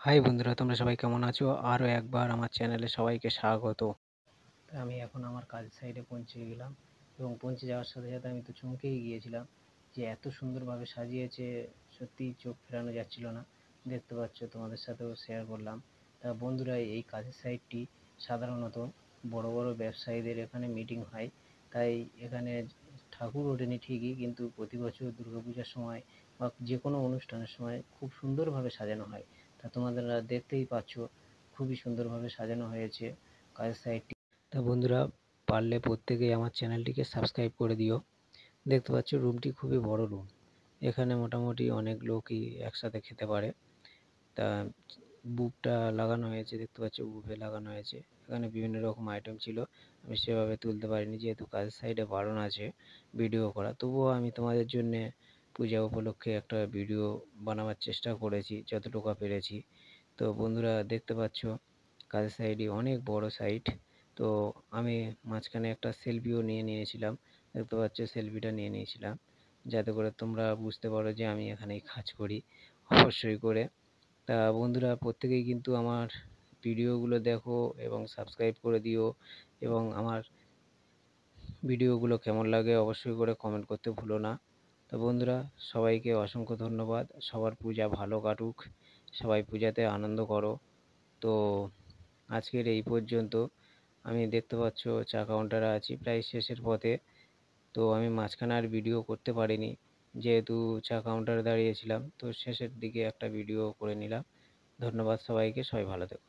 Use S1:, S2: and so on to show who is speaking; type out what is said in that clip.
S1: High বন্ধুরা, তোমরা সবাই কেমন আছো? আরও একবার আমার চ্যানেলে সবাইকে স্বাগত। আমি এখন আমার কাজ সাইডে পৌঁছে গেলাম এবং পৌঁছে যাওয়ার সাথে সাথে আমি তো চমকেই গিয়েছিলাম যে এত সুন্দরভাবে সাজিয়েছে, সত্যি চোখ ফেরানো যাচ্ছিল না। দেখতে পাচ্ছ, তোমাদের সাথেও শেয়ার করলাম। তা বন্ধুরা, এই কাজের সাইটটি সাধারণত বড় বড় ব্যবসায়ীদের এখানে মিটিং হয়। তাই এখানে ঠাকুর ওঠেনি ঠিকই, কিন্তু প্রতি বছর দুর্গাপূজার সময় বা যে কোনো অনুষ্ঠানের সময় খুব সুন্দরভাবে সাজানো হয়। তা তোমাদেরা দেখতেই পাচ্ছ, খুবই সুন্দরভাবে সাজানো হয়েছে কাজের সাইটটি। তা বন্ধুরা, পারলে প্রত্যেকেই আমার চ্যানেলটিকে সাবস্ক্রাইব করে দিও। দেখতে পাচ্ছ, রুমটি খুবই বড় রুম। এখানে মোটামুটি অনেক লোকই একসাথে খেতে পারে। তা বুফটা লাগানো হয়েছে, দেখতে পাচ্ছ বুফে লাগানো হয়েছে। এখানে বিভিন্ন রকম আইটেম ছিল, আমি সেভাবে তুলতে পারিনি যেহেতু কাজের সাইডে বারণ আছে ভিডিও করা। তবুও আমি তোমাদের জন্যে পূজা উপলক্ষে একটা ভিডিও বানাবার চেষ্টা করেছি যতটুকু পেরেছি। তো বন্ধুরা, দেখতে পাচ্ছ কাজের সাইডে অনেক বড় সাইট। তো আমি মাঝখানে একটা সেলফিও নিয়ে নিয়েছিলাম, দেখতে পাচ্ছ সেলফিটা নিয়ে নিয়েছিলাম যাতে করে তোমরা বুঝতে পারো যে আমি এখানেই কাজ করি, অবশ্যই করে। তা বন্ধুরা, প্রত্যেকেই কিন্তু আমার ভিডিওগুলো দেখো এবং সাবস্ক্রাইব করে দিও, এবং আমার ভিডিওগুলো কেমন লাগে অবশ্যই করে কমেন্ট করতে ভুলো না। তো বন্ধুরা, সবাইকে অসংখ্য ধন্যবাদ। সবার পূজা ভালো কাটুক, সবাই পূজাতে আনন্দ করো। তো আজকের এই পর্যন্ত। আমি দেখতে পাচ্ছ চা কাউন্টারে আছি, প্রায় শেষের পথে। তো আমি মাঝখানে আর ভিডিও করতে পারিনি যেহেতু চা কাউন্টারে দাঁড়িয়েছিলাম। তো শেষের দিকে একটা ভিডিও করে নিলাম। ধন্যবাদ সবাইকে, সবাই ভালো থেকো।